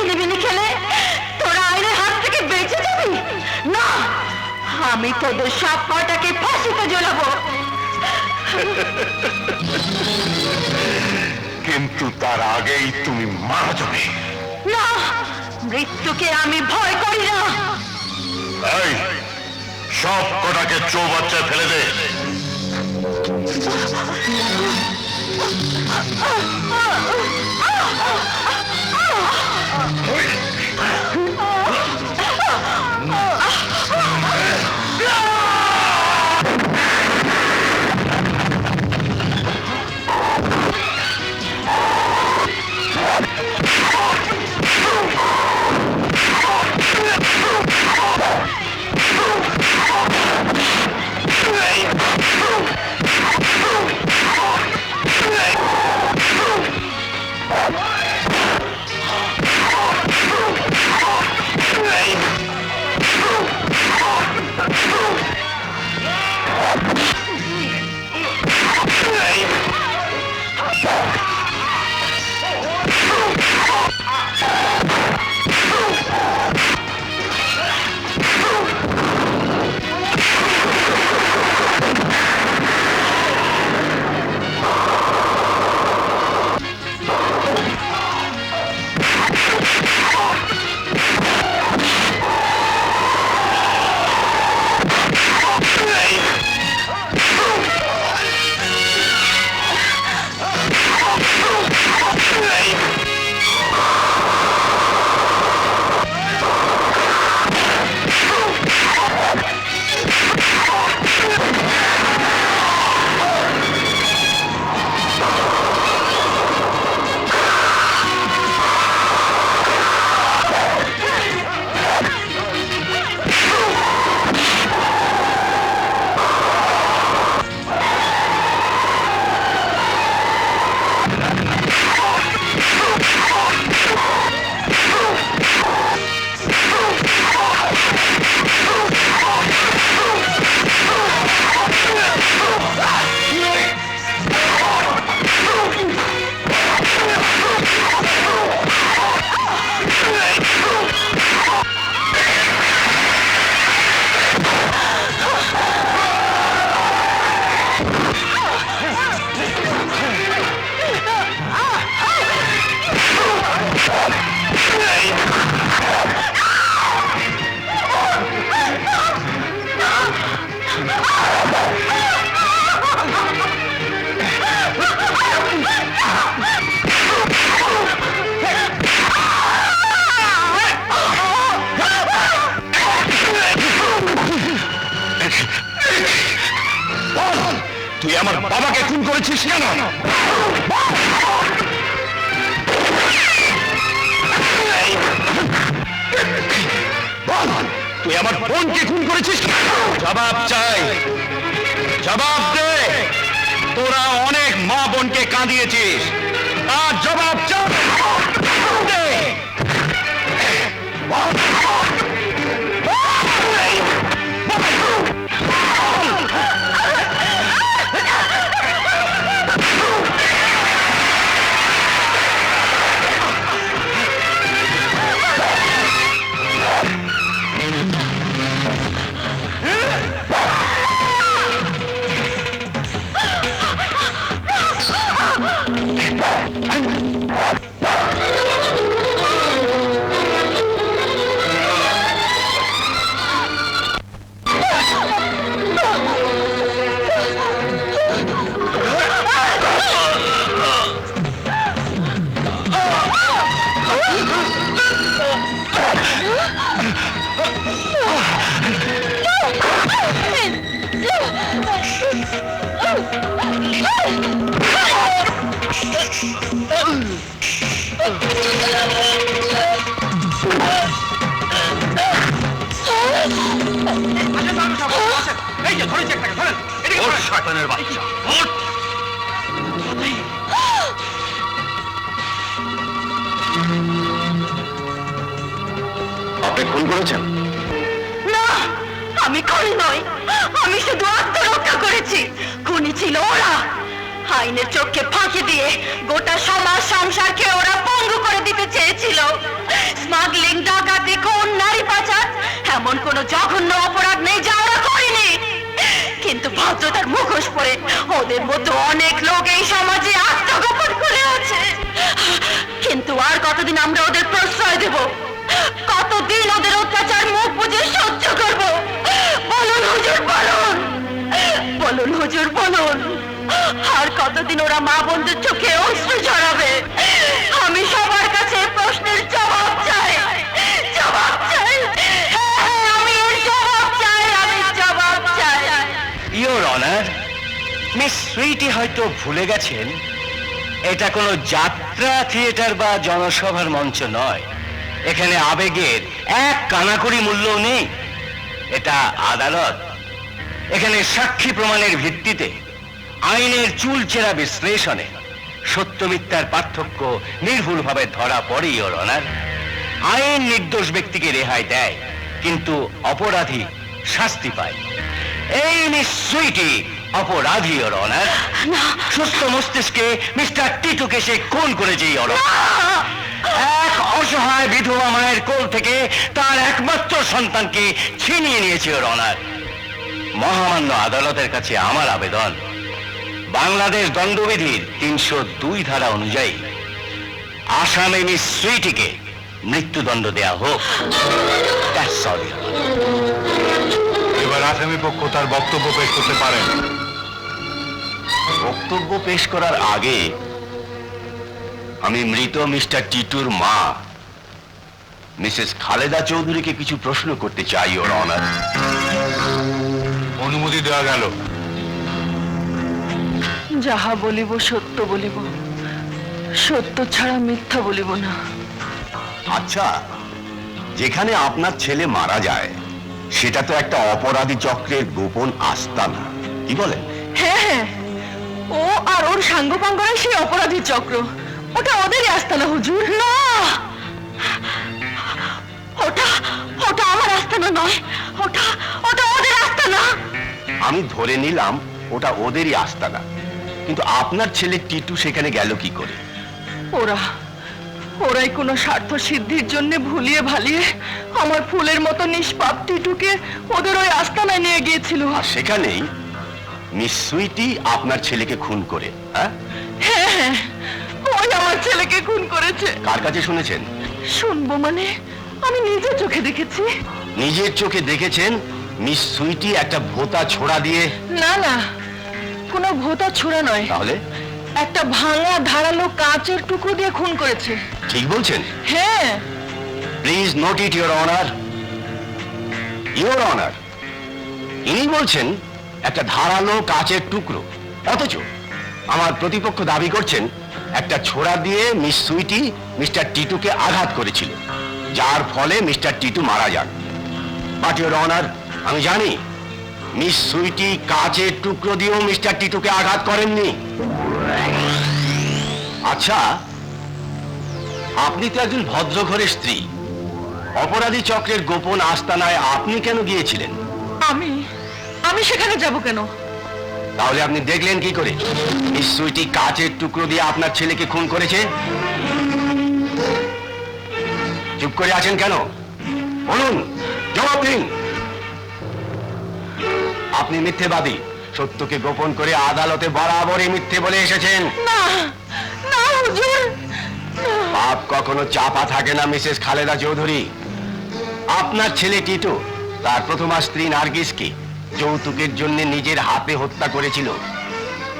ছিনিমিনি খেলে তোরা আইনের হাত থেকে বেঁচে যাবি না। আমি তোদের সব কটাকে ফাঁসিতে ঝোলাবো। কিন্তু তার আগেই তুমি মারা যাবে। না, মৃত্যুকে আমি ভয় করি না। এই সব কটাকে চৌবাচ্চায় ফেলে দে। তুই আমার বাবাকে খুন করেছিস কেন? তুই আমার বোনকে খুন করেছিস? জবাব চাই, জবাব দে। তোরা অনেক মা বোনকে কাঁদিয়েছিস, তার জবাব চাই। আপনি খুন করেছেন? না, আমি খুনি নই, আমি শুধু আত্মরক্ষা করেছি। খুনি ছিল ওরা। আইনের চোখে ফাঁকি দিয়ে গোটা সমাজ সংসারকে ওরা পঙ্গু করে দিতে চেয়েছিল। ওদের মতো অনেক লোক এই সমাজে আত্মগোপন করে আছে, কিন্তু আর কতদিন আমরা ওদের প্রশ্রয় দেব? কতদিন ওদের অত্যাচার মুখ বুজে সহ্য করব? বলুন হুজুর, বলুন বলুন হুজুর, বলুন। আর কতদিন ওরা মা বোনদের চোখে অশ্রু ঝরাবে? আমি সবার কাছে প্রশ্নের জবাব চাই, জবাব চাই। হ্যাঁ, আমি এর জবাব চাই, আমি জবাব চাই। ইওর অনার, মিস সুইটি হয়তো ভুলে গেছেন এটা কোনো যাত্রা থিয়েটার বা জনসভার মঞ্চ নয়। এখানে আবেগের এক কানাকড়ি মূল্য নেই। এটা আদালত। এখানে সাক্ষী প্রমাণের ভিত্তিতে, আইনের চুলচেরা বিশ্লেষণে সত্য মিথ্যার পার্থক্য নির্ভুলভাবে ধরা পড়ে ইওর অনার। আইন নির্দোষ ব্যক্তিকে রেহাই দেয়, কিন্তু অপরাধী শাস্তি পায়। এই মিস সুইটি অপরাধী ইওর অনার। সুস্থ মস্তিষ্কে মিস্টার টিটুকে সে খুন করেছে ইওর অনার। এক অসহায় বিধবা মায়ের কোল থেকে তার একমাত্র সন্তানকে ছিনিয়ে নিয়েছে ইওর অনার। মহামান্য আদালতের কাছে আমার আবেদন, বাংলাদেশ দণ্ডবিধির 302 ধারা অনুযায়ী আসামে মিস সুইটিকে মৃত্যুদণ্ড দেয়া হোক। That's all, Your Honor. এবার আসামি পক্ষ তার বক্তব্য পেশ করতে পারেন। বক্তব্য পেশ করার আগে আমি মৃত মিস্টার টিটুর মা মিসেস খালেদা চৌধুরীকে কিছু প্রশ্ন করতে চাই ইওর অনার। অনুমতি দেওয়া গেল। যাহা বলিব সত্য বলিব, সত্য ছাড়া মিথ্যা বলিব না। আচ্ছা, যেখানে আপনার ছেলে মারা যায় সেটা তো একটা অপরাধী চক্রের গোপন আস্তানা, কি বলেন? হ্যাঁ হ্যাঁ, ও আর ওর সাঙ্গপাঙ্গরা সেই অপরাধী চক্র। ওটা ওদেরই আস্তানা হুজুর। না, ওটা ওটা আমার আস্তানা নয়, ওটা ওটা ওদের আস্তানা। আমি ধরে নিলাম ওটা ওদেরই আস্তানা, কিন্তু আপনার ছেলে টিটু সেখানে গেল কি করে? ওরাই কোনো স্বার্থ সিদ্ধির জন্য ভুলিয়ে ভালিয়ে আমার ফুলের মতো নিষ্পাপ টিটুকে ওদের ওই আস্তানায় নিয়ে গিয়েছিল। আর সেখানেই মিস সুইটি আপনার ছেলেকে খুন করে। হ্যাঁ হ্যাঁ, ওই আমার ছেলেকে খুন করেছে। কার কাছে শুনেছেন? শুনবো মানে, আমি নিজের চোখে দেখেছি। নিজের চোখে দেখেছেন মিস সুইটি একটা ভোঁতা ছোড়া দিয়ে? না না, কোনো ভোঁতা ছোড়া নয়, তাহলে একটা ভাঙা ধারালো কাঁচের টুকরো দিয়ে খুন করেছে। ঠিক বলছেন? হ্যাঁ। Please note eat your honour. Your honour, ইনি বলছেন একটা ধারালো কাঁচের টুকরো, অথচ আমার প্রতিপক্ষ দাবি করছেন একটা ছোড়া দিয়ে মিস সুইটি মিস্টার টিটুকে আঘাত করেছিল, যার ফলে মিস্টার টিটু মারা যান। বাট ইওর অনার, আমি জানি মিস সুইটি কাঁচের টুকরো দিয়েও মিস্টার টিটুকে আঘাত করেননি। আচ্ছা, আপনি তো একজন ভদ্র ঘরের স্ত্রী, অপরাধী চক্রের গোপন আস্তানায় আপনি কেন গিয়েছিলেন? আমি সেখানে যাব কেন? তাহলে আপনি দেখলেন কি করে মিস সুইটি কাঁচের টুকরো দিয়ে আপনার ছেলেকে খুন করেছে? চুপ করে আছেন কেন? বলুন, জবাব দিন। আপনি মিথ্যেবাদী, সত্যকে গোপন করে আদালতে বরাবরই মিথ্যে বলে এসেছেন। না না হুজুর, পাপ কখনো চাপা থাকে না মিসেস খালেদা চৌধুরী। আপনার ছেলে টিটু তার প্রথমা স্ত্রী নার্গিসকে যৌতুকের জন্য নিজের হাতে হত্যা করেছিল,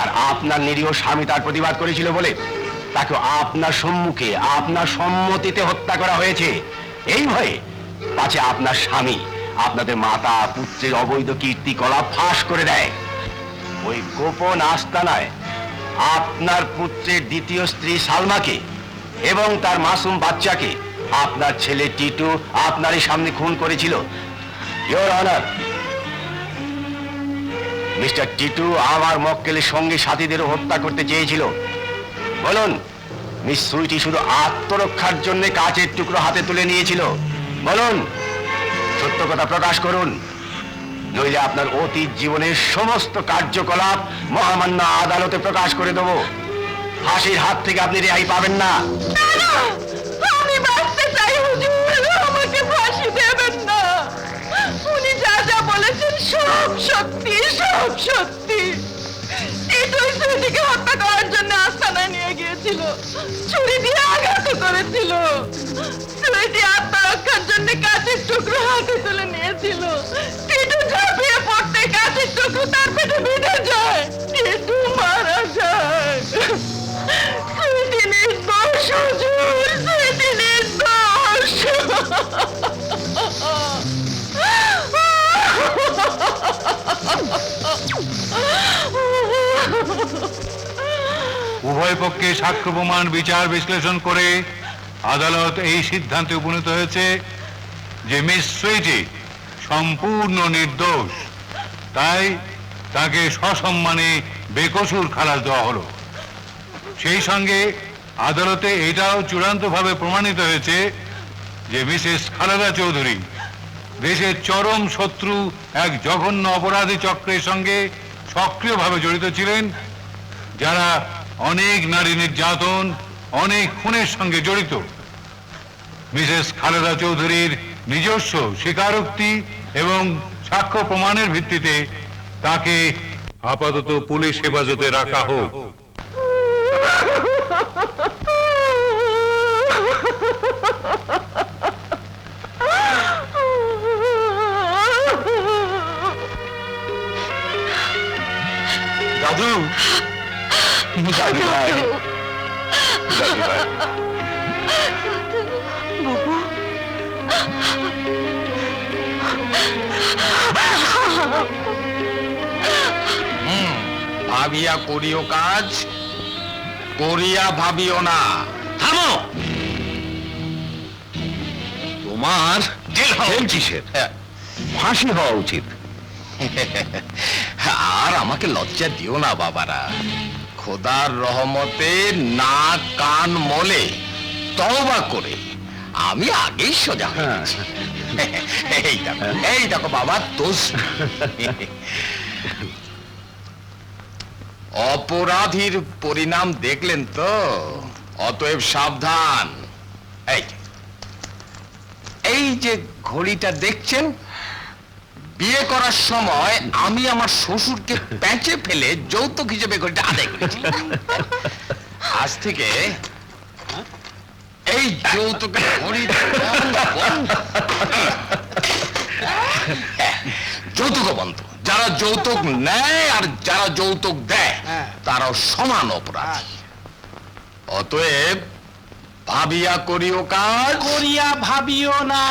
আর আপনার নিরীহ স্বামী তার প্রতিবাদ করেছিল বলে তাকে আপনার সম্মুখে আপনার সম্মতিতে হত্যা করা হয়েছে। এই ভয়ে পাছে আপনার স্বামী আপনাদের মাতা পুত্রের অবৈধ কীর্তিকলাপ ফাঁস করে দেয়। ওই গোপন আস্তানায় আপনার পুত্রের দ্বিতীয় স্ত্রী সালমাকে এবং তার মাসুম বাচ্চাকে আপনার ছেলে টিটু আপনারই সামনে খুন করেছিল। ইওর অনার, মিস্টার টিটু আমার মক্কেলের সঙ্গে সাথীদেরও হত্যা করতে চেয়েছিল। বলুন, মিস সুইটি শুধু আত্মরক্ষার জন্য কাঁচের টুকরো হাতে তুলে নিয়েছিল? বলুন, সত্য কথা প্রকাশ করুন, নইলে আপনার অতীত জীবনের সমস্ত কার্যকলাপ মহামান্য আদালতে প্রকাশ করে দেব। ফাঁসির হাত থেকে আপনি রেহাই পাবেন না। আমি বাঁচতে চাই হুজুর, আমাকে ফাঁসি দেবেন না। উনি যা যা বলেছেন সব সত্যি, সব সত্যি। এটু উভয় পক্ষে সাক্ষ্য প্রমাণ বিচার বিশ্লেষণ করে আদালত এই সিদ্ধান্তে উপনীত হয়েছে যে মিস সুইটি সম্পূর্ণ নির্দোষ, তাই তাকে সসম্মানে বেকসুর খালাস দেওয়া হলো। সেই সঙ্গে আদালতে এটাও চূড়ান্তভাবে প্রমাণিত হয়েছে যে মিসেস খালেদা চৌধুরী দেশের চরম শত্রু এক জঘন্য অপরাধী চক্রের সঙ্গে সক্রিয়ভাবে জড়িত ছিলেন, যারা অনেক নারী নির্যাতন, অনেক খুনের সঙ্গে জড়িত। মিসেস খালেদা চৌধুরীর নিজস্ব স্বীকারোক্তি এবং সাক্ষ্য প্রমাণের ভিত্তিতে তাকে আপাতত পুলিশ হেফাজতে রাখা হোক। দাদু, দাদু ভাই, দাদু ভাই। বাবু, ভাবিয়া করিও কাজ, করিয়া ভাবিও না। থামো! তোমার জেল কিসের? ফাঁসি হওয়া উচিত। আর আমাকে লজ্জা দিও না বাবারা, খোদার রহমতে না কান মলে তওবা করে আমি আগেই সোজা হয়ে গেছি। এই দেখো বাবা, দোষ অপরাধীর পরিণাম দেখলেন তো, অতএব সাবধান। এই যে ঘড়িটা দেখছেন, বিয়ে করার সময় আমি আমার শ্বশুরকে প্যাঁচে ফেলে যৌতুক হিসেবে ঘড়িটা আদায় করেছি। আজ থেকে এই যৌতুকের ঘড়ি যৌতুক বন্ধ। যারা যৌতুক নেয় আর যারা যৌতুক দেয় তারাও সমান অপরাধ। অতএব ভাবিয়া করিও কাজ, করিয়া ভাবিও না।